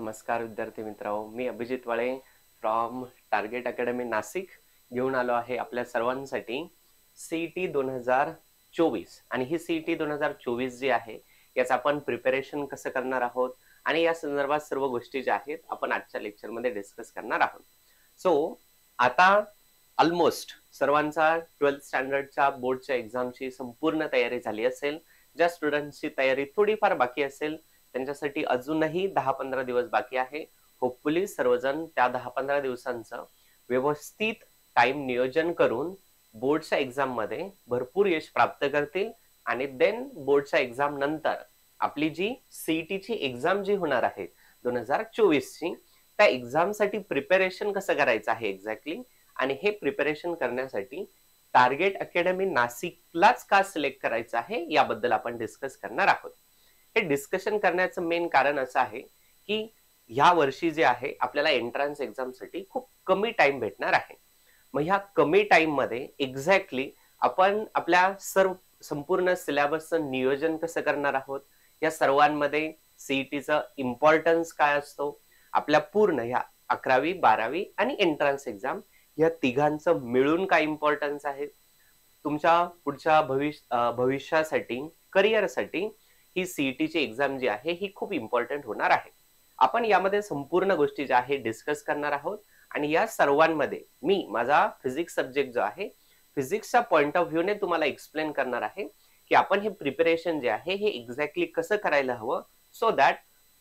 नमस्कार विद्यार्थी मित्रांनो, मी Abhijit Wale from Target Academy Nashik घेऊन आलो आहे आपल्या सर्वांसाठी सीईटी 2024 आणि ही सीईटी 2024 जी आहे याचं आपण प्रिपरेशन कसं करणार आहोत आणि या संदर्भात सर्व गोष्टी ज्या आहेत आपण आजच्या लेक्चरमध्ये डिस्कस करणार आहोत. सो आता ऑलमोस्ट सर्वांचा 12th स्टँडर्डच्या बोर्डच्या एक्झामची संपूर्ण तयारी झाली असेल. ज्या स्टुडंट्सची तयारी थोडीफार बाकी असेल त्यांच्यासाठी अजूनही 10-15 दिवस बाकी आहे. होपफुली सर्वजण त्या 10-15 दिवसांचं व्यवस्थित टाइम नियोजन करून बोर्डच्या एक्झाम मध्ये भरपूर यश प्राप्त करतील आणि देन बोर्डच्या एक्झाम नंतर आपली जी सीईटीची एक्झाम जी होणार आहे 2024 ची, त्या एक्झामसाठी प्रिपरेशन कसं करायचं आहे एक्झॅक्टली आणि हे प्रिपरेशन करण्यासाठी टार्गेट अकॅडमी नाशिकलाच का सिलेक्ट करायचं आहे याबद्दल आपण डिस्कस करणार आहोत. हे डिस्कशन करण्याचं मेन कारण असं आहे की ह्या वर्षी जे आहे आपल्याला एंट्रन्स एक्झामसाठी खूप कमी टाइम भेटणार आहे. मग ह्या कमी टाइम मध्ये एक्झॅक्टली आपण आपल्या संपूर्ण सिलेबसचं नियोजन कसं करणार आहोत, या सर्वांमध्ये सीईटीचं इम्पॉर्टन्स काय असतो, आपल्या पूर्ण ह्या 11वी 12वी आणि एंट्रन्स एक्झाम या तिघांचं मिळून काय इम्पॉर्टन्स आहे, तुमच्या पुढच्या भविष्यासाठी करिअरसाठी ही सीईटीची एक्झाम जी आहे ही खूप इम्पॉर्टंट होणार आहे. आपण यामध्ये संपूर्ण गोष्टी ज्या आहे डिस्कस करणार आहोत आणि या सर्वांमध्ये मी माझा फिजिक्स सब्जेक्ट जो आहे फिजिक्सच्या पॉइंट ऑफ व्ह्यूने तुम्हाला एक्सप्लेन करणार आहे की आपण हे प्रिपरेशन जे आहे हे एक्झॅक्टली कसं करायला हवं, सो दॅट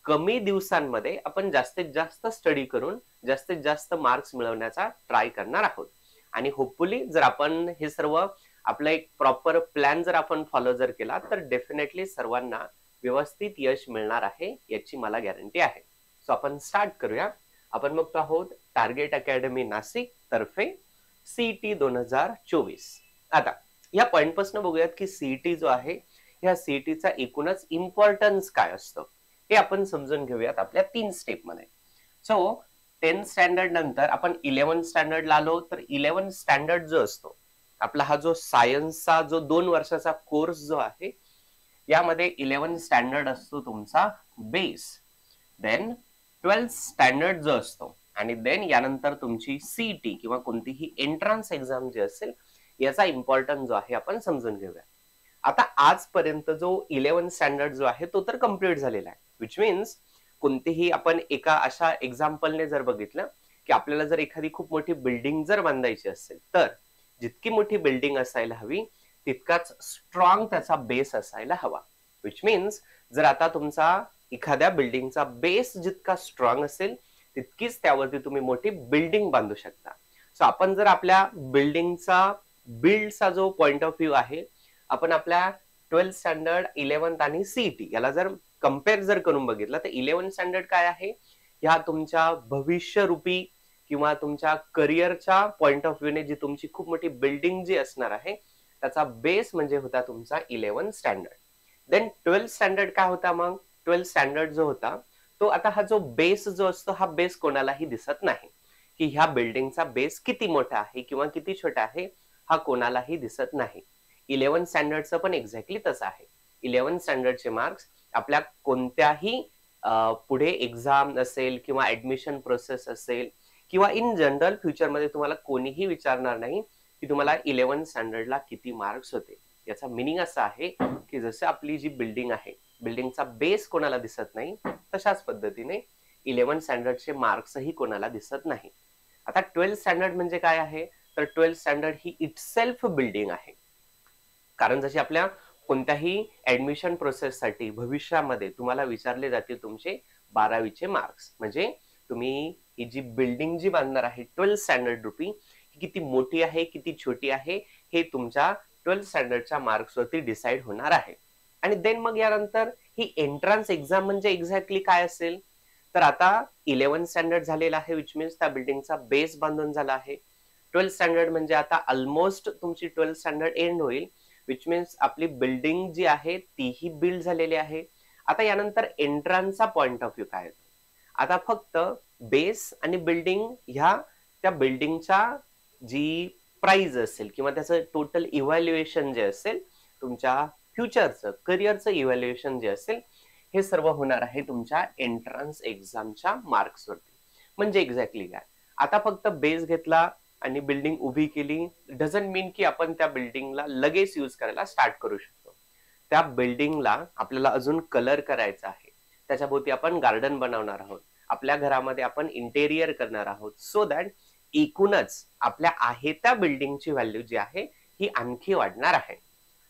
कमी दिवसांमध्ये आपण जास्तीत जास्त स्टडी करून जास्तीत जास्त मार्क्स मिळवण्याचा ट्राय करणार आहोत. आणि होपफुली जर आपण हे सर्व आपला एक प्रॉपर प्लॅन जर आपण फॉलो जर केला तर डेफिनेटली सर्वांना व्यवस्थित यश मिळणार आहे याची मला गॅरंटी आहे. सो आपण स्टार्ट करूया. आपण बघतो आहोत टार्गेट अकॅडमी नाशिक तर्फे सीईटी 2024. आता या पॉइंट पासून बघूयात की सीईटी जो आहे ह्या सीईटीचा एकूणच इम्पॉर्टन्स काय असतं हे आपण समजून घेऊयात आपल्या 3 स्टेप मध्ये. सो 10th स्टँडर्ड नंतर आपण 11th स्टँडर्डला आलो तर 11th स्टँडर्ड जो असतो आपला हा जो सायन्सचा जो 2 वर्षाचा कोर्स जो आहे यामध्ये 11th स्टँडर्ड असतो तुमचा बेस, देन 12th स्टँडर्ड जो असतो आणि देन यानंतर तुमची सीईटी किंवा कोणतीही एंट्रन्स एक्झाम जी असेल याचा इम्पॉर्टन्स जो आहे आपण समजून घेऊया. आता आजपर्यंत जो 11th स्टँडर्ड जो आहे तो तर कम्प्लीट झालेला आहे, विच मीन्स कोणतीही आपण एका अशा एक्झाम्पलने जर बघितलं की आपल्याला जर एखादी खूप मोठी बिल्डिंग जर बांधायची असेल तर जितकी मोठी बिल्डिंग असायला हवी तितकाच स्ट्रॉंग त्याचा बेस असायला हवा. विच मीन्स जर आता तुमचा एखाद्या बिल्डिंगचा बेस जितका स्ट्रॉंग असेल तितकीच त्यावरती तुम्ही मोठी बिल्डिंग बांधू शकता. सो आपण जर आपल्या बिल्डिंगचा बिल्डचा जो पॉइंट ऑफ व्ह्यू आहे आपण आपल्या 12th स्टँडर्ड 11th आणि सीईटी याला जर कम्पेअर जर करून बघितलं तर 11th स्टँडर्ड काय आहे, ह्या तुमच्या भविष्यरूपी किंवा तुमच्या करिअरच्या पॉइंट ऑफ व्ह्यूने जी तुमची खूप मोठी बिल्डिंग जी असणार आहे त्याचा बेस म्हणजे होता तुमचा 11th standard. Then 12th standard काय होता, मग 12th स्टँडर्ड जो होता तो आता हा जो बेस जो असतो हा बेस कोणालाही दिसत नाही की ह्या बिल्डिंगचा बेस किती मोठा आहे किंवा किती छोटा आहे, हा कोणालाही दिसत नाही. 11th स्टँडर्डचं पण एक्झॅक्टली तसं आहे. 11th स्टँडर्डचे मार्क्स आपल्या कोणत्याही पुढे एक्झाम असेल किंवा ऍडमिशन प्रोसेस असेल किंवा इन जनरल फ्युचरमध्ये तुम्हाला कोणीही विचारणार नाही की तुम्हाला 11th स्टँडर्डला किती मार्क्स होते. याचा मिनिंग असा आहे की जसं आपली जी बिल्डिंग आहे बिल्डिंगचा बेस कोणाला दिसत नाही तशाच पद्धतीने 11th स्टँडर्डचे मार्क्सही कोणाला दिसत नाही. आता 12th स्टँडर्ड म्हणजे काय आहे तर 12th स्टँडर्ड ही इटसेल्फ बिल्डिंग आहे. कारण जशी आपल्या कोणत्याही ऍडमिशन प्रोसेससाठी भविष्यामध्ये तुम्हाला विचारले जातील तुमचे 12वीचे मार्क्स, म्हणजे तुम्ही ही जी बिल्डिंग जी बांधणार आहे 12th स्टँडर्ड रूपी ही किती मोठी आहे किती छोटी आहे हे तुमच्या 12th स्टँडर्डच्या मार्क्स वरती डिसाइड होणार आहे. आणि देन मग यानंतर ही एंट्रन्स एक्झाम म्हणजे एक्झॅक्टली काय असेल तर आता 11th स्टँडर्ड झालेला आहे विच मीन्स त्या बिल्डिंगचा बेस बांधून झाला आहे. 12th स्टँडर्ड म्हणजे आता ऑलमोस्ट तुमची 12th स्टँडर्ड एंड होईल, विच मीन्स आपली बिल्डिंग जी आहे तीही बिल्ड झालेली आहे. आता यानंतर एंट्रन्सचा पॉइंट ऑफ व्ह्यू काय येतो, आता फक्त बेस आणि बिल्डिंग ह्या त्या बिल्डिंगच्या जी प्राइस असेल किंवा त्याचं टोटल इव्हॅल्युएशन जे असेल तुमच्या फ्युचरचं करिअरचं इव्हॅल्युएशन जे असेल हे सर्व होणार आहे तुमच्या एंट्रन्स एक्झामच्या मार्क्स वरती. म्हणजे एक्झॅक्टली काय, आता फक्त बेस घेतला आणि बिल्डिंग उभी केली डझंट मीन की आपण त्या बिल्डिंगला लगेच यूज करायला स्टार्ट करू शकतो. त्या बिल्डिंगला आपल्याला अजून कलर करायचा आहे, त्याच्याभोवती आपण गार्डन बनवणार आहोत, आपल्या घरामध्ये आपण इंटेरियर करणार आहोत, सो दॅट एकूणच आपल्या आहे त्या बिल्डिंगची व्हॅल्यू जी आहे ही आणखी वाढणार आहे.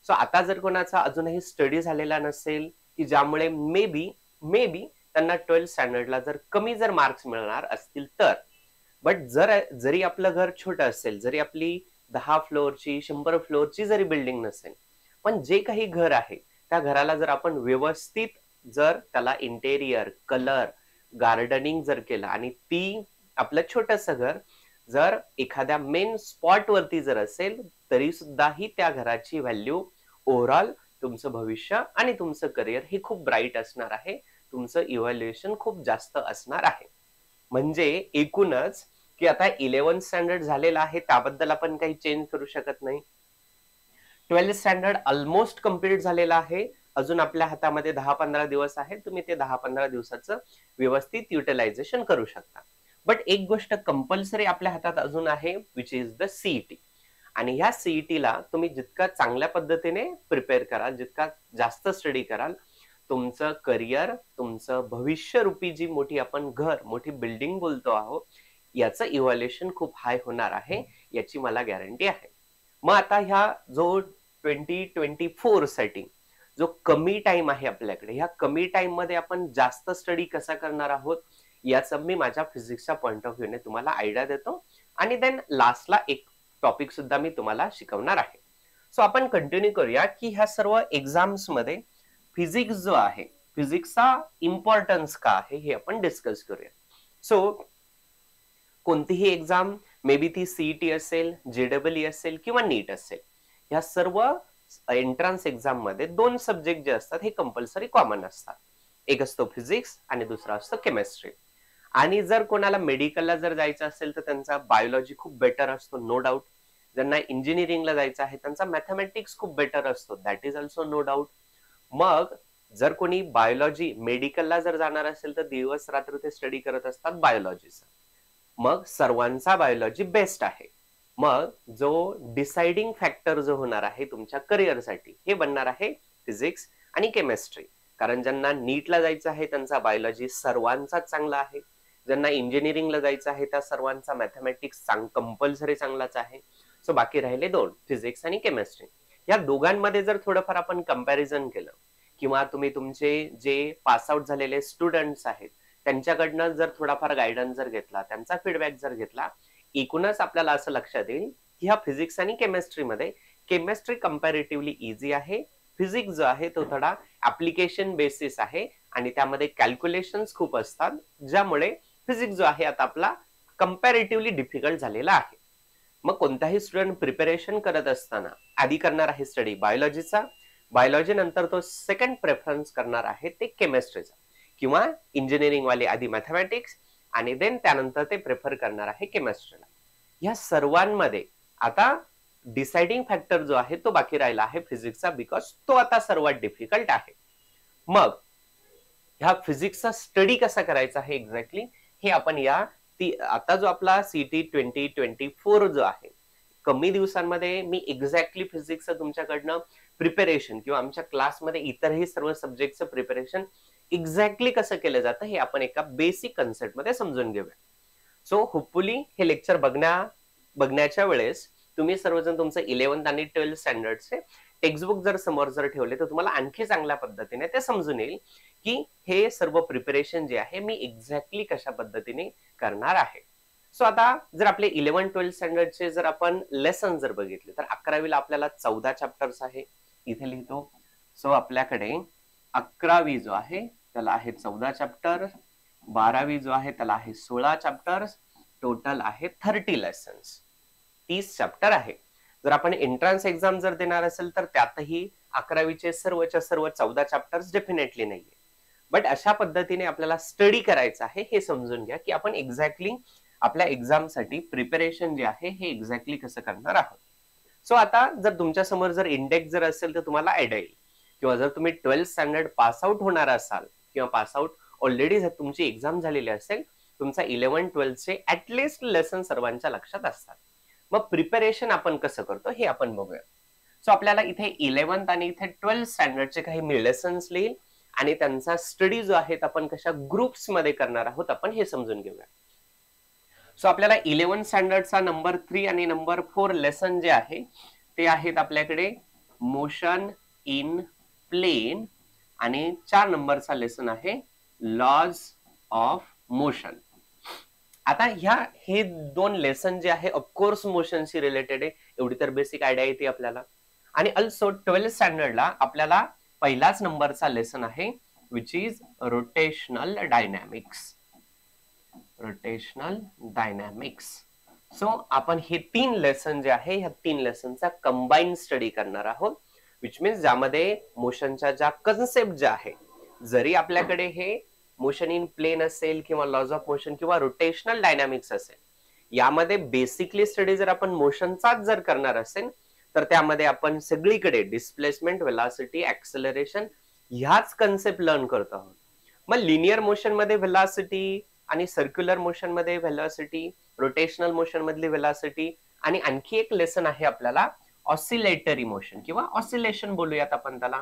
सो आता जर कोणाचा अजूनही स्टडी झालेला नसेल की ज्यामुळे मे बी त्यांना 12th स्टँडर्डला जर कमी जर मार्क्स मिळणार असतील तर, बट जरी आपलं घर छोटं असेल, जरी आपली 10 फ्लोअरची 100 फ्लोअरची जरी बिल्डिंग नसेल, पण जे काही घर आहे त्या घराला जर आपण व्यवस्थित जर त्याला इंटेरियर कलर गार्डनिंग जर केलं आणि ती आपलं छोटंसं घर जर एखाद्या मेन स्पॉट वरती जर असेल तरी सुद्धाही त्या घराची व्हॅल्यू ओव्हरऑल तुमचं भविष्य आणि तुमचं करिअर हे खूप ब्राईट असणार आहे, तुमचं इव्हॅल्युएशन खूप जास्त असणार आहे. म्हणजे एकूणच की आता 11th स्टँडर्ड झालेलं आहे त्याबद्दल आपण काही चेंज करू शकत नाही. 12th स्टँडर्ड ऑलमोस्ट कम्प्लीट झालेलं आहे, अजून आपल्या हातामध्ये 10-15 दिवस आहेत, तुम्ही ते 10-15 दिवसाचं व्यवस्थित युटिलायझेशन करू शकता. बट एक गोष्ट कंपल्सरी आपल्या हातात अजून आहे विच इज द सीईटी. आणि ह्या सीईटीला तुम्ही जितका चांगल्या पद्धतीने प्रिपेअर कराल, जितका जास्त स्टडी कराल, तुमचं करिअर तुमचं भविष्य रूपी जी मोठी आपण घर मोठी बिल्डिंग बोलतो आहोत याचं इव्हॅल्युएशन खूप हाय होणार आहे, याची मला गॅरंटी आहे. मग आता ह्या जो 2024 साठी जो कमी टाइम आहे आपल्याकडे, ह्या कमी टाइम मध्ये आपण जास्त स्टडी कसा करणार आहोत याचं मी माझ्या फिजिक्सच्या पॉइंट ऑफ व्ह्यूने तुम्हाला आयडिया देतो आणि देन लास्टला एक टॉपिक सुद्धा मी तुम्हाला शिकवणार आहे. सो आपण कंटिन्यू करूया की ह्या सर्व एक्झाम्स मध्ये फिजिक्स जो आहे फिजिक्सचा इम्पॉर्टन्स का आहे हे आपण डिस्कस करूया. सो कोणतीही एक्झाम मे बी ती सीईटी असेल, जेडब्ल्यू असेल किंवा नीट असेल, ह्या सर्व एंट्रन्स एक्झाम मध्ये 2 सब्जेक्ट जे असतात हे कंपल्सरी कॉमन असतात. एक असतो फिजिक्स आणि दुसरा असतो केमिस्ट्री. आणि जर कोणाला मेडिकलला जर जायचं असेल तर त्यांचा बायोलॉजी खूप बेटर असतो, नो डाऊट. ज्यांना इंजिनिअरिंगला जायचं आहे त्यांचा मॅथमॅटिक्स खूप बेटर असतो, that is also no doubt. मग जर कोणी बायोलॉजी मेडिकलला जर जाणार असेल तर दिवस रात्र ते स्टडी करत असतात बायोलॉजीचा, मग सर्वांचा बायोलॉजी बेस्ट आहे. मग जो डिसाइडिंग फॅक्टर जो होणार आहे तुमच्या करिअरसाठी हे बनणार आहे फिजिक्स आणि केमिस्ट्री. कारण ज्यांना नीटला जायचं आहे त्यांचा बायोलॉजी सर्वांचा चांगला आहे, ज्यांना इंजिनिअरिंगला जायचं आहे त्या सर्वांचा मॅथमॅटिक्स कंपल्सरी चांगलाच आहे. सो बाकी राहिले 2 फिजिक्स आणि केमिस्ट्री. या दोघांमध्ये जर थोडंफार आपण कंपॅरिझन केलं किंवा तुम्ही तुमचे जे पास आउट झालेले स्टुडंट्स आहेत त्यांच्याकडनं जर थोडाफार गायडन्स जर घेतला, त्यांचा फीडबॅक जर घेतला, एकूणच आपल्याला असं लक्षात येईल की ह्या फिजिक्स आणि केमिस्ट्रीमध्ये केमिस्ट्री कंपॅरेटिव्हली इझी आहे, फिजिक्स जो आहे तो थोडा ऍप्लिकेशन बेसिस आहे आणि त्यामध्ये कॅल्क्युलेशन्स खूप असतात, ज्यामुळे फिजिक्स जो आहे आता आपला कंपॅरेटिव्हली डिफिकल्ट झालेला आहे. मग कोणताही स्टुडंट प्रिपरेशन करत असताना आधी करणार आहे स्टडी बायोलॉजीचा, बायोलॉजी नंतर तो सेकंड प्रेफरन्स करणार आहे ते केमिस्ट्रीचा, किंवा इंजिनिअरिंग वाले आधी मॅथमॅटिक्स आणि देन त्यानंतर ते प्रेफर करणार आहे केमिस्ट्रीला. या सर्वांमध्ये आता डिसाइडिंग फॅक्टर जो आहे तो बाकी राहिला आहे फिजिक्सचा, बिकॉज तो आता सर्वात डिफिकल्ट आहे. मग ह्या फिजिक्सचा स्टडी कसा करायचा आहे एक्झॅक्टली हे आपण आता जो आपला सीटी 2024 जो आहे, कमी दिवसांमध्ये मी एक्झॅक्टली फिजिक्सचं तुमच्याकडनं प्रिपरेशन किंवा आमच्या क्लासमध्ये इतरही सर्व सब्जेक्टचं प्रिपरेशन एक्झॅक्टली कसं केलं जातं हे आपण एका बेसिक कन्सेप्ट मध्ये समजून घेऊया. सो होपफुली हे लेक्चर बघण्याच्या वेळेस तुम्ही सर्वजण तुमचं 11th आणि 12th स्टँडर्डचे टेक्स्टबुक जर समोर जर ठेवले तर तुम्हाला आणखी चांगल्या पद्धतीने ते समजून येईल की हे सर्व प्रिपरेशन जे आहे मी एक्झॅक्टली कशा पद्धतीने करणार आहे. सो आता जर आपले 11-12 स्टँडर्डचे जर आपण लेसन जर बघितले तर 11वीला आपल्याला 14 चॅप्टर्स आहे, इथे लिहितो. सो आपल्याकडे 11वी जो आहे त्याला आहे 14 चॅप्टर, 12वी जो आहे त्याला आहे 16 चॅप्टर्स, टोटल आहे 30 लेसन्स, 30 चॅप्टर आहे. जर आपण एंट्रन्स एक्झाम जर देणार असेल तर त्यातही 11वीचे सर्वच्या सर्व 14 चॅप्टर्स डेफिनेटली नाहीये. बट अशा पद्धतीने आपल्याला स्टडी करायचं आहे हे समजून घ्या की आपण एक्झॅक्टली आपल्या एक्झामसाठी प्रिपरेशन जे आहे हे एक्झॅक्टली कसं करणार आहोत. सो आता जर तुमच्या समोर जर इंडेक्स जर असेल तर तुम्हाला आयडिया येईल किंवा जर तुम्ही 12th स्टँडर्ड पास आउट होणार असाल किंवा पास आउट ऑलरेडी तुमची एक्झाम झालेली असेल, तुमचा 11-12 चे ऍटलिस्ट लेसन सर्वांच्या लक्षात असतात. मग प्रिपरेशन आपण कसं करतो हे आपण बघूया. सो आपल्याला इथे 11th आणि इथे 12th स्टँडर्डचे काही लेसन्स लिहिल आणि त्यांचा स्टडी जो आहे आपण कशा ग्रुप्स मध्ये करणार आहोत आपण हे समजून घेऊया. सो आपल्याला 11th स्टँडर्डचा नंबर 3 आणि नंबर 4 लेसन जे आहे ते आहेत आपल्याकडे मोशन इन प्लेन आणि 4 नंबरचा लेसन आहे लॉज ऑफ मोशन. आता हे दोन लेसन जे आहे ऑफकोर्स मोशनशी रिलेटेड आहे, एवढी तर बेसिक आयडिया येते आपल्याला. आणि ऑल्सो 12th स्टँडर्डला आपल्याला पहिलाच नंबरचा लेसन आहे which is rotational dynamics. Rotational dynamics. So आपण हे 3 लेसन जे आहे ह्या 3 लेसनचा कंबाईन स्टडी करणार आहोत, विच मीन्स ज्यामध्ये मोशनच्या ज्या कन्सेप्ट ज्या आहे, जरी आपल्याकडे हे मोशन इन प्लेन असेल किंवा लॉज ऑफ मोशन किंवा रोटेशनल डायनॅमिक्स असेल, यामध्ये बेसिकली स्टडी जर आपण मोशनचाच जर करणार असेल तर त्यामध्ये आपण सगळीकडे डिस्प्लेसमेंट, वेलॉसिटी, ऍक्सेलरेशन ह्याच कन्सेप्ट लर्न करतो आहोत. मग लिनियर मोशन मध्ये वेलॉसिटी आणि सर्क्युलर मोशन मध्ये वेलॉसिटी, रोटेशनल मोशन मधली वेलॉसिटी आणि आणखी एक लेसन आहे आपल्याला ऑसिलेटरी मोशन किंवा ऑसिलेशन बोलूयात आपण त्याला.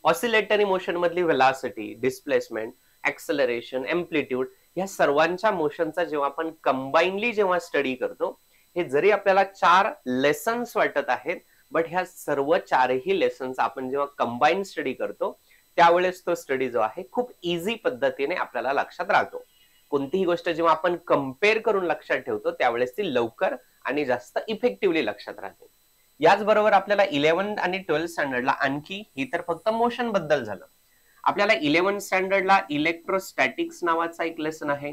ऑसिलेटरी मोशन मधली वेलॉसिटी, डिस्प्लेसमेंट, ऍक्सेलरेशन, एम्प्लिट्यूड या सर्वांच्या मोशनचा जेव्हा आपण कंबाईनली जेव्हा स्टडी करतो, हे जरी आपल्याला 4 लेसन्स वाटत आहेत, बट ह्या सर्व 4ही लेसन्स आपण जेव्हा कंबाईन स्टडी करतो त्यावेळेस तो स्टडी जो आहे खूप इझी पद्धतीने आपल्याला लक्षात राहतो. कोणतीही गोष्ट जेव्हा आपण कम्पेअर करून लक्षात ठेवतो त्यावेळेस ती लवकर आणि जास्त इफेक्टिव्हली लक्षात राहते. याचबरोबर आपल्याला 11th आणि 12th स्टँडर्डला आणखी, ही तर फक्त मोशन बद्दल झालं, आपल्याला 11th स्टँडर्डला इलेक्ट्रोस्टॅटिक्स नावाचा एक लेसन आहे,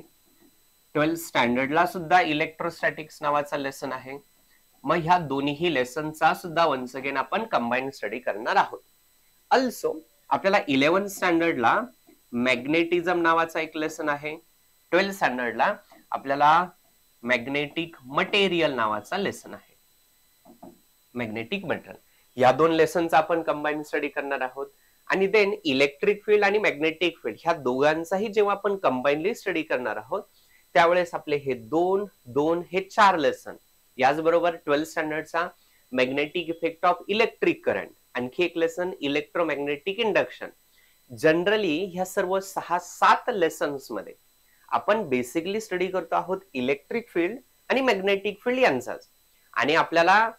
12th स्टँडर्डला सुद्धा इलेक्ट्रोस्टॅटिक्स नावाचा लेसन आहे. मग ह्या दोन्ही लेसनचा सुद्धा वन्स अगेन आपण कंबाईन स्टडी करणार आहोत. ऑल्सो आपल्याला 11th स्टँडर्डला मॅग्नेटिझम नावाचा एक लेसन आहे, 12th स्टँडर्डला आपल्याला मॅग्नेटिक मटेरियल नावाचा लेसन आहे. मॅग्नेटिक मटेरियल या 2 लेसनचा आपण कंबाईन स्टडी करणार आहोत. आणि देन इलेक्ट्रिक फील्ड आणि मॅग्नेटिक फील्ड ह्या दोघांचाही जेव्हा आपण कंबाईनली स्टडी करणार आहोत त्यावेळेस आपले हे 2 हे 4 लेसन, याचबरोबर 12th स्टँडर्डचा magnetic effect of electric current, आणखी एक लेसन इलेक्ट्रोमॅग्नेटिक इंडक्शन. जनरली ह्या सर्व 6-7 लेसन्स मध्ये आपण बेसिकली स्टडी करतो आहोत इलेक्ट्रिक फील्ड आणि मॅग्नेटिक फील्ड यांचाच. आणि आपल्याला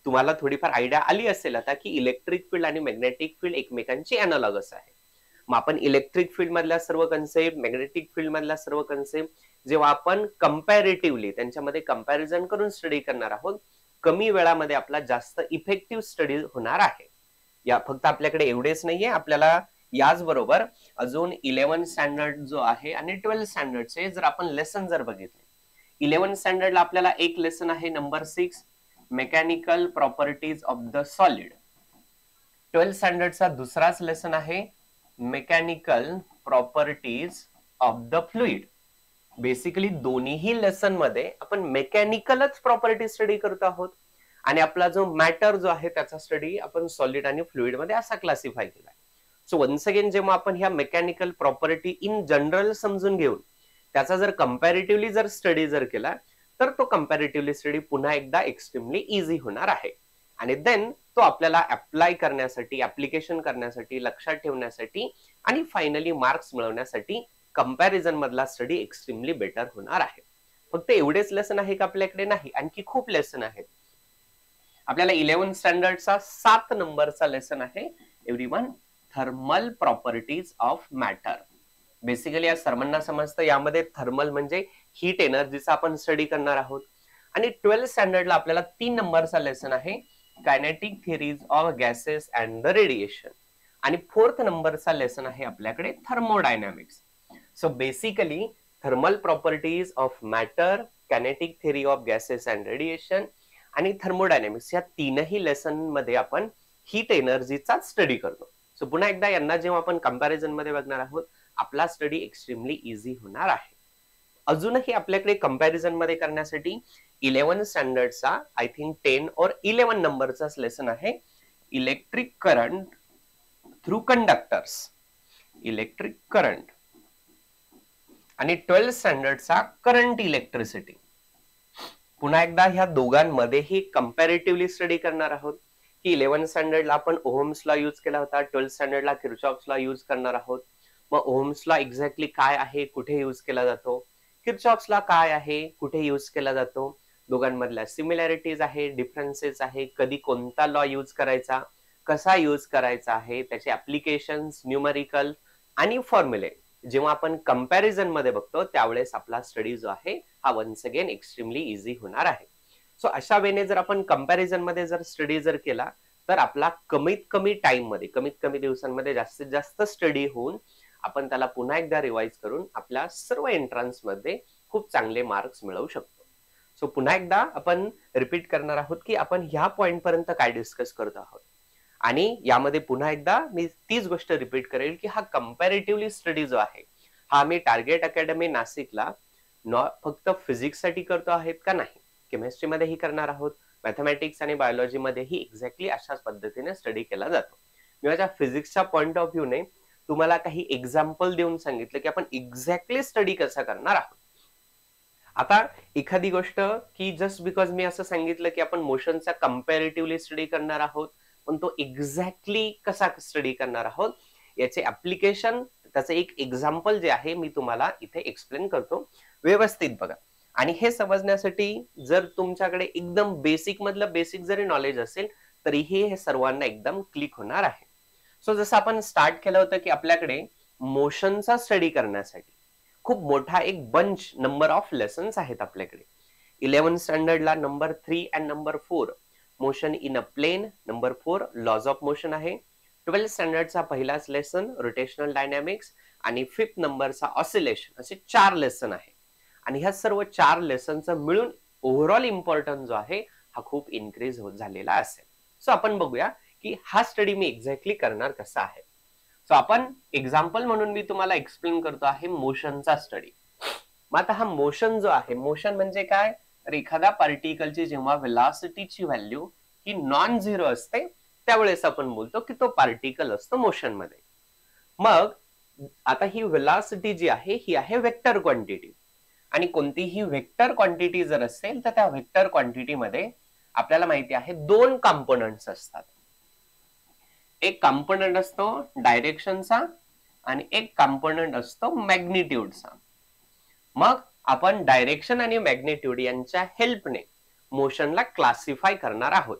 तुम्हाला थोडीफार आयडिया आली असेल आता की इलेक्ट्रिक फील्ड आणि मॅग्नेटिक फील्ड एकमेकांची अॅनालॉगस आहे. मग आपण इलेक्ट्रिक फील्ड मधल्या सर्व कन्सेप्ट, मॅग्नेटिक फील्ड मधल्या सर्व कन्सेप्ट जेव्हा आपण कंपॅरेटिव्हली त्यांच्यामध्ये कंपॅरिझन करून स्टडी करणार आहोत, कमी वेळामध्ये आपला जास्त इफेक्टिव्ह स्टडी होणार आहे. या फक्त आपल्याकडे एवढेच नाहीये, आपल्याला याचबरोबर अजून 11th स्टँडर्ड जो आहे आणि 12th स्टँडर्डचे जर आपण लेसन जर बघितले, 11th स्टँडर्डला आपल्याला एक लेसन आहे number 6 mechanical properties of the solid. 12th स्टँडर्डचा दुसराच लेसन आहे mechanical properties of the fluid. Basically दोन्ही लेसन मध्ये आपण मेकॅनिकलच प्रॉपर्टी स्टडी करतो आहोत आणि आपला जो मॅटर जो आहे त्याचा स्टडी आपण सॉलिड आणि फ्लुइड मध्ये असा क्लासिफाय केला. सो वन्स अगेन जेव्हा आपण ह्या मेकॅनिकल प्रॉपर्टी इन जनरल समजून घेऊन त्याचा जर कंपॅरेटिव्हली जर स्टडी जर केला तर तो कंपॅरेटिव्हली स्टडी पुन्हा एकदा एक्स्ट्रीमली इझी होणार आहे. आणि देन तो आपल्याला अप्लाय करण्यासाठी, ऍप्लिकेशन करण्यासाठी, लक्षात ठेवण्यासाठी आणि फायनली मार्क्स मिळवण्यासाठी कंपॅरिझन मधला स्टडी एक्स्ट्रीमली बेटर होणार आहे. फक्त एवढेच लेसन आहे का आपल्याकडे? नाही, आणखी खूप लेसन आहेत. आपल्याला 11th स्टँडर्डचा 7 नंबरचा लेसन आहे everyone, thermal properties of matter. Basically या सर्वांना समजतं यामध्ये थर्मल म्हणजे हीट एनर्जीचा आपण स्टडी करणार आहोत. आणि 12th स्टँडर्डला आपल्याला 3 नंबरचा लेसन आहे kinetic theories of gases and the radiation. आणि 4th नंबरचा लेसन आहे आपल्याकडे thermodynamics. So basically thermal properties of matter, kinetic theory of gases and radiation आणि थर्मोडायनॅमिक्स या 3ही लेसन मध्ये आपण हीट एनर्जीचा स्टडी करतो. सो पुन्हा एकदा यांना जेव्हा आपण कंपॅरिझन मध्ये बघणार आहोत आपला स्टडी एक्स्ट्रीमली इझी होणार आहे. अजूनही आपल्याकडे कंपॅरिझन मध्ये करण्यासाठी 11th स्टँडर्डचा आय थिंक 10 और 11 नंबरचा लेसन आहे electric current through conductors electric current आणि 12th स्टँडर्डचा करंट इलेक्ट्रिसिटी. पुन्हा एकदा ह्या दोघांमध्येही कंपॅरेटिव्हली स्टडी करणार आहोत की 11th स्टँडर्डला आपण ओहम्स लॉ यूज केला होता, 12th स्टँडर्डला किर्चॉफ्स लॉ यूज करणार आहोत. मग ओहम्स लॉ एक्झॅक्टली काय आहे, कुठे यूज केला जातो, किर्चॉफ्स लॉ काय आहे, कुठे यूज केला जातो, दोघांमधल्या सिमिलॅरिटीज आहे, डिफरन्सेस आहे, कधी कोणता लॉ यूज करायचा, कसा यूज करायचा आहे, त्याचे ऍप्लिकेशन्स, न्यूमरिकल आणि फॉर्म्युले जेव्हा आपण कंपॅरिझन मध्ये बघतो त्यावेळेस आपला स्टडी जो आहे हा वन्स अगेन एक्स्ट्रीमली इझी होणार आहे. सो अशा वेने जर आपण कंपॅरिझन मध्ये जर स्टडी जर केला तर आपला कमीत कमी टाइम मध्ये, कमीत कमी दिवसांमध्ये जास्तीत जास्त स्टडी होऊन आपण त्याला पुन्हा एकदा रिवाइज करून आपल्या सर्व एंट्रन्स मध्ये खूप चांगले मार्क्स मिळवू शकतो. सो पुन्हा एकदा आपण रिपीट करणार आहोत की आपण ह्या पॉइंट पर्यंत काय डिस्कस करत आहोत. आणि यामध्ये पुन्हा एकदा मी तीच गोष्ट रिपीट करेल की हा कंपॅरेटिव्हली स्टडी जो आहे हा आम्ही टार्गेट अकॅडमी नाशिकला फक्त फिजिक्स साठी करतो आहेत का नाही, केमिस्ट्री मध्येही करणार आहोत, मॅथमॅटिक्स आणि बायोलॉजी मध्येही एक्झॅक्टली अशाच पद्धतीने स्टडी केला जातो. मी माझ्या फिजिक्सच्या पॉइंट ऑफ व्ह्यूने तुम्हाला काही एक्झाम्पल देऊन सांगितलं की आपण एक्झॅक्टली स्टडी कसा करणार आहोत. आता एखादी गोष्ट की जस्ट बिकॉज मी असं सांगितलं की आपण मोशनचा कंपॅरेटिव्हली स्टडी करणार आहोत, पण तो एक्झॅक्टली कसा स्टडी करणार आहोत याचे ऍप्लिकेशन, त्याचं एक एक्झाम्पल जे आहे मी तुम्हाला इथे एक्सप्लेन करतो, व्यवस्थित बघा. आणि हे समजण्यासाठी जर तुमच्याकडे एकदम बेसिक मधलं बेसिक जरी नॉलेज असेल तरीही हे सर्वांना एकदम क्लिक होणार आहे. सो जसं आपण स्टार्ट केलं होतं की आपल्याकडे मोशनचा स्टडी करण्यासाठी खूप मोठा एक बंच नंबर ऑफ लेसन्स आहेत आपल्याकडे. 11th स्टँडर्डला number 3 and number 4 motion in a plane, number 4 laws of motion आहे. 12th स्टँडर्डचा पहिलाच लेसन रोटेशनल डायनॅमिक्स आणि 5th नंबरचा ऑसिलेशन, असे 4 लेसन आहे. आणि ह्या सर्व 4 लेसनचा मिळून ओव्हरऑल इम्पॉर्टन्स जो आहे हा खूप इन्क्रीज होत झालेला असेल. सो आपण बघूया की हा स्टडी मी एक्झॅक्टली करणार कसा आहे. सो आपण एक्झाम्पल म्हणून मी तुम्हाला एक्सप्लेन करतो आहे मोशनचा स्टडी. मग आता हा मोशन जो आहे, मोशन म्हणजे काय, तर एखाद्या पार्टिकलची जेव्हा वेलॉसिटीची व्हॅल्यू ही नॉन झिरो असते त्यावेळेस आपण बोलतो की तो पार्टिकल असतो मोशन मध्ये. मग आता ही वेलॉसिटी जी आहे ही आहे वेक्टर क्वांटिटी, आणि कोणतीही वेक्टर क्वांटिटी जर असेल तर त्या वेक्टर क्वांटिटी मध्ये आपल्याला माहिती आहे 2 कंपोनंट्स असतात. एक कंपोनंट असतो डायरेक्शनचा आणि एक कंपोनंट असतो मॅग्निट्यूडचा. मग आपण डायरेक्शन आणि मॅग्निट्यूड यांच्या हेल्पने मोशनला क्लासिफाय करणार आहोत.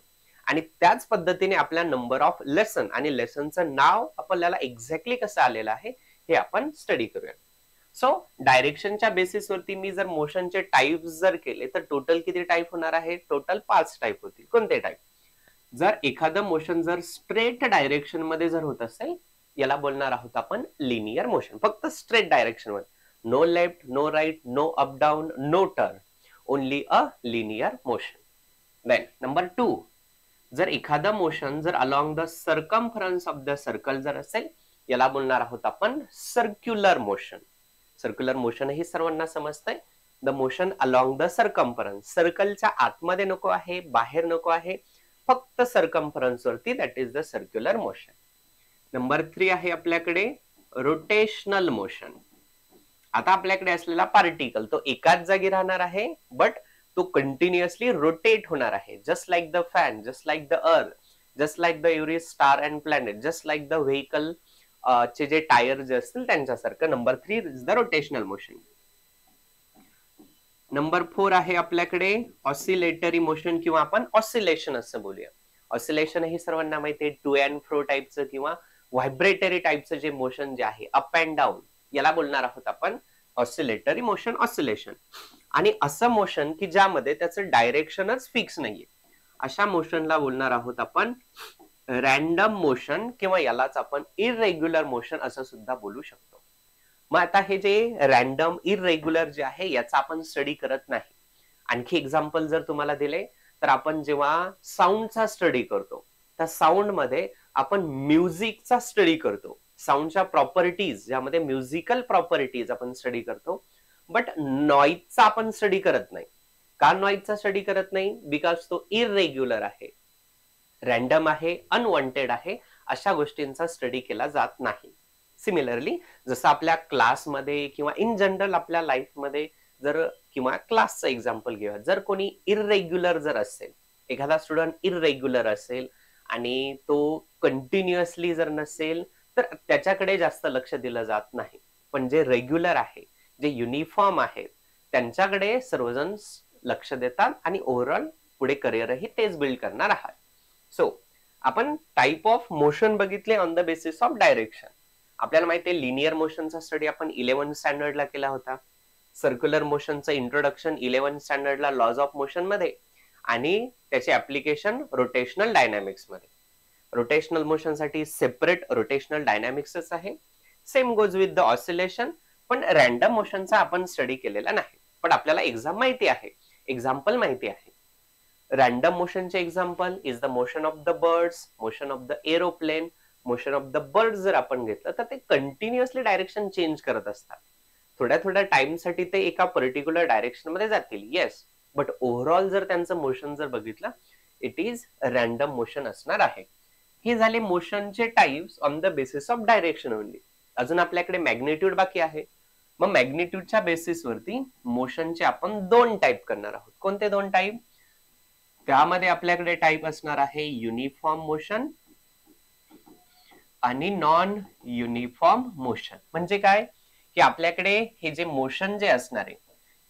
आणि त्याच पद्धतीने आपल्या नंबर ऑफ लेसन आणि लेसनचं नाव आपल्याला एक्झॅक्टली कसं आलेलं आहे हे आपण स्टडी करूया. सो डायरेक्शनच्या बेसिसवरती मी जर मोशनचे टाइप जर केले तर टोटल किती टाइप होणार आहे, टोटल 5 टाइप होतील. कोणते टाइप, जर एखादं मोशन जर स्ट्रेट डायरेक्शन मध्ये जर होत असेल याला बोलणार आहोत आपण लिनियर मोशन, फक्त स्ट्रेट डायरेक्शन मध्ये, no left, no right, no up down, no turn, only a linear motion. Then number 2, जर एखादं मोशन जर along the circumference of the circle जर असेल याला बोलणार आहोत आपण सर्क्युलर मोशन. सर्क्युलर मोशन ही सर्वांना समजतंय, the motion along the circumference, सर्कलच्या आतमध्ये नको आहे, बाहेर नको आहे, फक्त सर्कम्फरन्स वरती, that is the circular motion. Number 3 आहे आपल्याकडे रोटेशनल मोशन. आता आपल्याकडे असलेला पार्टिकल तो एकाच जागी राहणार आहे बट तो कंटिन्युअसली रोटेट होणार आहे, just like the fan, just like the earth, just like the every star and planet, just like the vehicle चे जे टायर जे असतील त्यांच्यासारखं. Number 3 is the rotational motion. Number 4 आहे आपल्याकडे ऑसिलेटरी मोशन किंवा आपण ऑसिलेशन असं बोलूया. ऑसिलेशन हे सर्वांना माहिती आहे, टू अँड फ्रो टाइपचं किंवा व्हायब्रेटरी टाइपचं जे मोशन जे आहे अप अँड डाऊन याला बोलणार आहोत आपण ऑसिलेटरी मोशन, ऑसिलेशन. आणि असं मोशन की ज्यामध्ये त्याचं डायरेक्शनच फिक्स नाहीये अशा मोशनला बोलणार आहोत आपण रॅन्डम मोशन किंवा यालाच आपण इरेग्युलर मोशन असं सुद्धा बोलू शकतो. मग आता हे जे रॅन्डम इरेग्युलर जे आहे याचा आपण स्टडी करत नाही. आणखी एक्झाम्पल जर तुम्हाला दिले तर आपण जेव्हा साऊंडचा स्टडी करतो त्या साऊंड मध्ये आपण म्युझिकचा स्टडी करतो, साऊंडच्या प्रॉपर्टीज ज्यामध्ये म्युझिकल प्रॉपर्टीज आपण स्टडी करतो, बट नॉईजचा आपण स्टडी करत नाही. का नॉईजचा स्टडी करत नाही, बिकॉज तो इरेग्युलर आहे, रॅन्डम आहे, अनवॉन्टेड आहे अशा गोष्टींचा स्टडी केला जात नाही. सिमिलरली जसं आपल्या क्लासमध्ये किंवा इन जनरल आपल्या लाईफमध्ये जर किंवा क्लासचं एक्झाम्पल घेऊया, जर कोणी इररेग्युलर जर असेल, एखादा स्टुडंट इररेग्युलर असेल आणि तो कंटिन्युअसली जर नसेल तर त्याच्याकडे जास्त लक्ष दिलं जात नाही. पण जे रेग्युलर आहे, जे युनिफॉर्म आहेत, त्यांच्याकडे सर्वजण लक्ष देतात आणि ओव्हरऑल पुढे करिअरही तेच बिल्ड करणार आहात. सो आपण टाइप ऑफ मोशन बघितले on the basis of direction. आपल्याला माहिती आहे लिनियर मोशनचा स्टडी आपण 11th स्टँडर्डला केला होता. सर्क्युलर मोशनचं इंट्रोडक्शन 11th स्टँडर्डला लॉज ऑफ मोशन मध्ये आणि त्याचे ऍप्लिकेशन रोटेशनल डायनॅमिक्स मध्ये. रोटेशनल मोशन साठी सेपरेट रोटेशनल डायनॅमिक्सच आहे. Same goes with the oscillation. पण रॅन्डम मोशनचा आपण स्टडी केलेला नाही. पण आपल्याला एक्झाम्पल माहिती आहे. रॅन्डम मोशनचे example is the motion of the birds, motion of the aeroplane. Motion of the bird जर आपण घेतलं तर ते कंटिन्युअसली डायरेक्शन चेंज करत असतात. थोड्या टाइमसाठी ते एका पर्टिक्युलर डायरेक्शन मध्ये जातील, येस, बट ओव्हरऑल जर त्यांचं मोशन जर बघितलं इट इज रॅन्डम मोशन असणार आहे. हे झाले मोशनचे types on the basis of direction only. अजून आपल्याकडे मॅग्निट्यूड बाकी आहे. मग मॅग्निट्यूडच्या बेसिसवरती मोशनचे आपण 2 टाइप करणार आहोत. कोणते 2 टाइप? त्यामध्ये आपल्याकडे टाइप असणार आहे युनिफॉर्म मोशन आणि नॉन युनिफॉर्म मोशन. म्हणजे काय की आपल्याकडे हे जे मोशन जे असणार आहे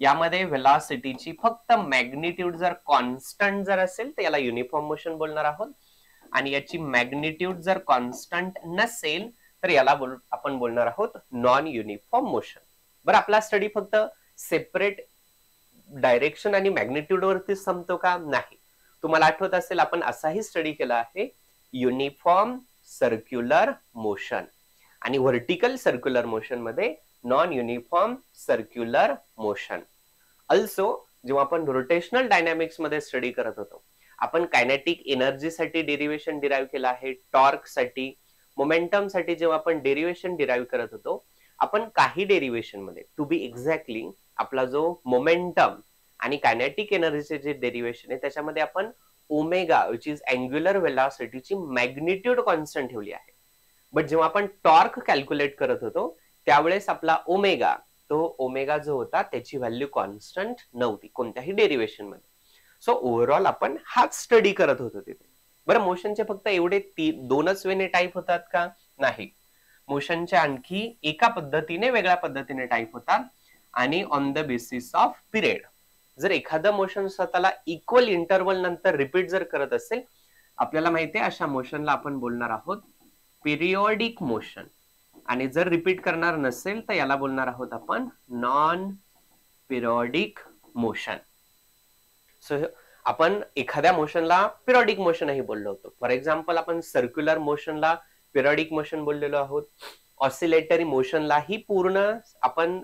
यामध्ये व्हेलॉसिटीची फक्त मॅग्निट्यूड जर कॉन्स्टंट जर असेल तर याला युनिफॉर्म मोशन बोलणार आहोत, आणि याची मॅग्निट्यूड जर कॉन्स्टंट नसेल तर याला आपण बोलणार आहोत नॉन युनिफॉर्म मोशन. बरं, आपला स्टडी फक्त सेपरेट डायरेक्शन आणि मॅग्निट्यूड वरती संपतो का? नाही. तुम्हाला आठवत असेल आपण असाही स्टडी केला आहे युनिफॉर्म सर्क्युलर मोशन आणि व्हर्टिकल सर्क्युलर मोशन मध्ये non uniform circular motion. Also जेव्हा आपण रोटेशनल डायनॅमिक्स मध्ये स्टडी करत होतो आपण कायनेटिक एनर्जी साठी डेरिव्हेशन डिराइव्ह केलं आहे, टॉर्क साठी, मोमेंटम साठी जेव्हा आपण डेरिव्हेशन डिराइव्ह करत होतो आपण काही डेरिव्हेशन मध्ये टू बी एक्झॅक्टली आपला जो मोमेंटम आणि कायनेटिक एनर्जीचे जे डेरिव्हेशन आहे त्याच्यामध्ये आपण ओमेगा विच इज अँग्युलर व्हेलॉसिटीची मॅग्निट्यूड कॉन्स्टंट ठेवली आहे. बट जेव्हा आपण टॉर्क कॅल्क्युलेट करत होतो त्यावेळेस आपला ओमेगा, तो ओमेगा जो होता त्याची व्हॅल्यू कॉन्स्टंट नव्हती कोणत्याही डेरिव्हेशन मध्ये. सो ओव्हरऑल आपण हाच स्टडी करत होतो तिथे. बरं, मोशनचे फक्त एवढे 2च वेने टाइप होतात का? नाही. मोशनचे आणखी एका पद्धतीने वेगळ्या पद्धतीने टाइप होतात आणि on the basis off period. जर एखादं मोशन स्वतःला इक्वल इंटरवल नंतर रिपीट जर करत असेल, आपल्याला माहिती आहे अशा मोशनला आपण बोलणार आहोत पिरियोडिक मोशन, आणि जर रिपीट करणार नसेल तर याला बोलणार आहोत आपण नॉन पिरियोडिक मोशन. सो आपण एखाद्या मोशनला पिरियोडिक मोशनही बोललो होतो. फॉर एक्झाम्पल आपण सर्क्युलर मोशनला पिरियोडिक मोशन बोललेलो आहोत. ऑसिलेटरी मोशनलाही पूर्ण आपण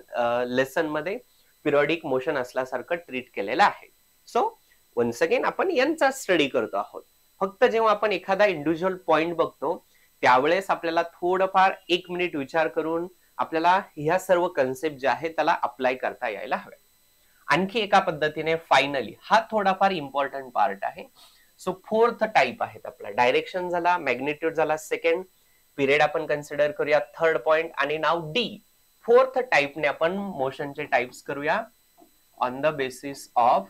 लेसन मध्ये पिरियोडिक मोशन असल्यासारखं ट्रीट केलेलं आहे. सो वन्स अगेन आपण यांचा स्टडी करतो आहोत. फक्त जेव्हा आपण एखादा इंडिव्हिज्युअल पॉइंट बघतो त्यावेळेस आपल्याला थोडंफार 1 मिनिट विचार करून आपल्याला ह्या सर्व कन्सेप्ट जे आहेत त्याला अप्लाय करता यायला हवे. आणखी एका पद्धतीने फायनली हा थोडाफार इम्पॉर्टंट पार्ट आहे. सो 4th टाइप आहेत आपला. डायरेक्शन झाला, मॅग्निट्यूड झाला सेकंड, पिरियड आपण कन्सिडर करूया 3rd पॉइंट, आणि नाव डी 4th टाइपने आपण मोशनचे टाइप्स करूया on the basis of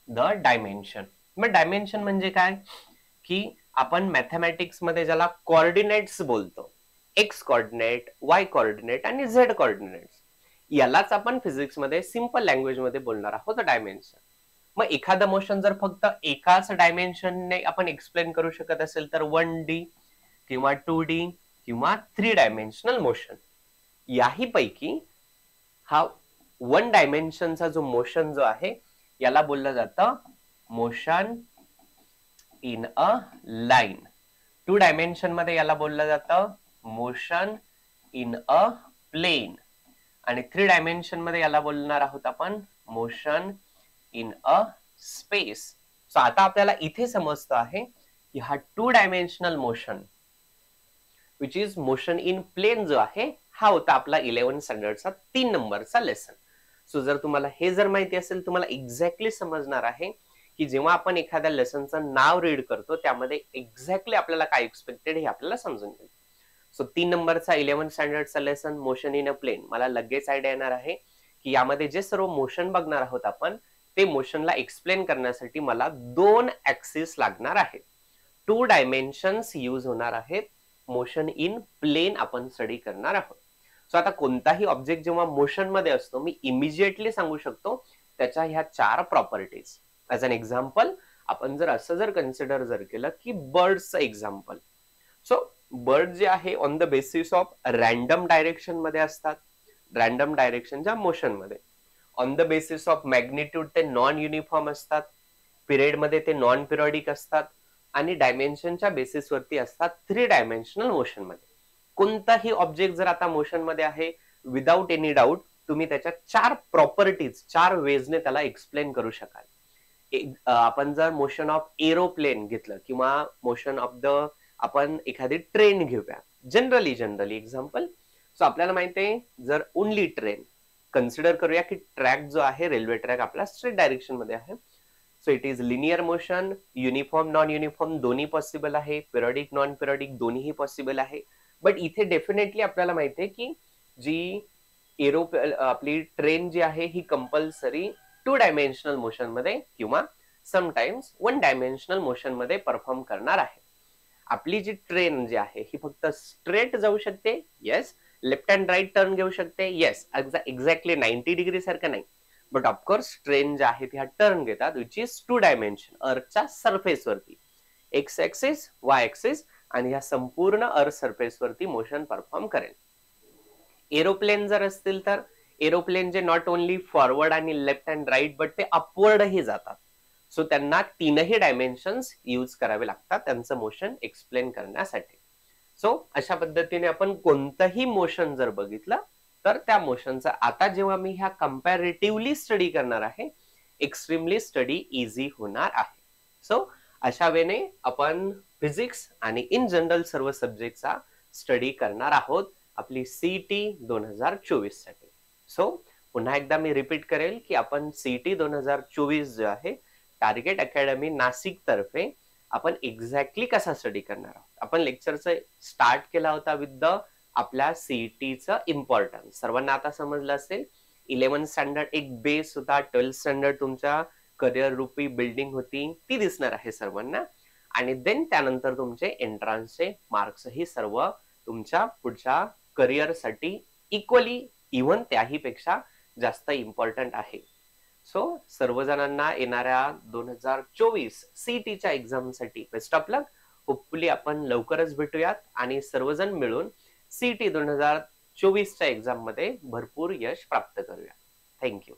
the dimension. मग डायमेन्शन म्हणजे काय की आपण मॅथमॅटिक्स मध्ये ज्याला कोऑर्डिनेट्स बोलतो, एक्स कोऑर्डिनेट, वाय कोऑर्डिनेट आणि झेड कोऑर्डिनेट्स, यालाच आपण फिजिक्स मध्ये सिंपल लँग्वेज मध्ये बोलणार आहोत डायमेन्शन. मग एखादं मोशन जर फक्त एकाच डायमेन्शनने आपण एक्सप्लेन करू शकत असेल तर 1D किंवा 2D किंवा 3 डायमेन्शनल मोशन. याही पैकी हा 1 डायमेन्शनचा जो मोशन जो आहे याला बोललं जातं motion in a line. 2 dimension मध्ये याला बोललं जातं मोशन इन अ प्लेन, आणि 3 डायमेन्शन मध्ये याला बोलणार आहोत आपण motion in a space. So आता आपल्याला इथे समजतं आहे की हा 2 dimensional motion which is motion in plane जो आहे हा होता आपला 11th स्टँडर्डचा 3 नंबरचा लेसन. सो जर तुम्हाला हे जर माहिती असेल तुम्हाला एक्झॅक्टली समजणार आहे की जेव्हा आपण एखाद्या लेसनचं नाव रीड करतो त्यामध्ये एक्झॅक्टली आपल्याला काय एक्सपेक्टेड हे आपल्याला समजून येईल. सो 3 नंबरचा 11th स्टँडर्डचा lesson motion in a plane. मला लगेच आयडिया येणार आहे की यामध्ये जे सर्व मोशन बघणार आहोत आपण ते मोशनला एक्सप्लेन करण्यासाठी मला 2 ऍक्सिस लागणार आहेत. 2 डायमेन्शन्स यूज होणार आहेत. मोशन इन प्लेन आपण स्टडी करणार आहोत. सो आता कोणताही ऑब्जेक्ट जेव्हा मोशन मध्ये असतो मी इमिजिएटली सांगू शकतो त्याच्या ह्या 4 प्रॉपर्टीज. ऍज अन एक्झाम्पल आपण जर कन्सिडर केलं की बर्डचं एक्झाम्पल. सो बर्ड जे आहे on the basis of random direction मध्ये असतात. रॅन्डम डायरेक्शनच्या मोशन मध्ये. On the basis of magnitude ते नॉन युनिफॉर्म असतात. पिरियड मध्ये ते नॉन पिरियडिक असतात. आणि डायमेन्शनच्या बेसिसवरती असतात 3 डायमेन्शनल मोशन मध्ये. कोणताही ऑब्जेक्ट जर आता मोशन मध्ये आहे विदाउट एनी डाऊट तुम्ही त्याच्या 4 प्रॉपर्टीज 4 वेजने त्याला एक्सप्लेन करू शकाल. आपण जर मोशन ऑफ एरोप्लेन घेतलं किंवा मोशन ऑफ द आपण एखादी ट्रेन घेऊया जनरली एक्झाम्पल. सो आपल्याला माहिती आहे जर ओनली ट्रेन कन्सिडर करूया की ट्रॅक जो आहे रेल्वे ट्रॅक आपला स्ट्रेट डायरेक्शन मध्ये आहे. So it is linear motion. Uniform non uniform दोन्ही पॉसिबल आहे. पिरियडिक नॉन पिरियडिक दोन्हीही पॉसिबल आहे. बट इथे डेफिनेटली आपल्याला माहिती आहे की जी आपली ट्रेन जी आहे ही कंपल्सरी 2 डायमेन्शनल मोशन मध्ये किंवा समटाइम्स 1 डायमेन्शनल मोशन मध्ये परफॉर्म करणार आहे. आपली जी ट्रेन जी आहे ही फक्त स्ट्रेट जाऊ शकते. Yes. Left and right turn घेऊ शकते. येस. एक्झॅक्टली 90 डिग्री सारखं नाही. बट ऑफकोर्स ट्रेन ज्या आहेत ह्या टर्न घेतात विच इज 2 डायमेन्शन अर्थच्या सरफेस वरती. एक्स ऍक्सिस वाय ऍक्सिस आणि ह्या संपूर्ण अर्थ सरफेस वरती मोशन परफॉर्म करेल. एरोप्लेन जर असतील तर एरोप्लेन जे नॉट ओनली फॉरवर्ड आणि लेफ्ट अँड राईट बट ते अपवर्डही जातात. सो त्यांना 3ही डायमेन्शन्स यूज करावे लागतात त्यांचं मोशन एक्सप्लेन करण्यासाठी. सो अशा पद्धतीने आपण कोणतंही मोशन जर बघितलं तर त्या मोशनचा आता जेव्हा मी ह्या कंपॅरेटिव्हली स्टडी करणार आहे एक्स्ट्रीमली स्टडी इझी होणार आहे. सो अशा वेने आपण फिजिक्स आणि इन जनरल सर्व सब्जेक्टचा स्टडी करणार आहोत आपली सीईटी 2024 साठी. सो पुन्हा एकदा मी रिपीट करेल की आपण सीईटी 2024 जो आहे टार्गेट अकॅडमी नाशिक तर्फे आपण एक्झॅक्टली कसा स्टडी करणार आहोत. आपण लेक्चरचं स्टार्ट केला होता विथ द आपल्या सीईटीचं इम्पॉर्टन्स. सर्वांना आता समजलं असेल. 11th स्टँडर्ड एक बेस होता. 12th स्टँडर्ड तुमच्या करिअर रूपी बिल्डिंग होती ती दिसणार आहे सर्वांना. आणि देन त्यानंतर तुमचे एंट्रान्सचे मार्क्स ही सर्व तुमच्या पुढच्या करिअरसाठी इक्वली इव्हन त्याही पेक्षा जास्त इम्पॉर्टंट आहे. सो सर्वजणांना येणाऱ्या 2024 सीईटीच्या एक्झामसाठी बेस्ट ऑफ लक. होपफुली आपण लवकरच भेटूयात आणि सर्वजण मिळून सीईटी 2024च्या एक्झाम मध्ये भरपूर यश प्राप्त करूया. थँक्यू.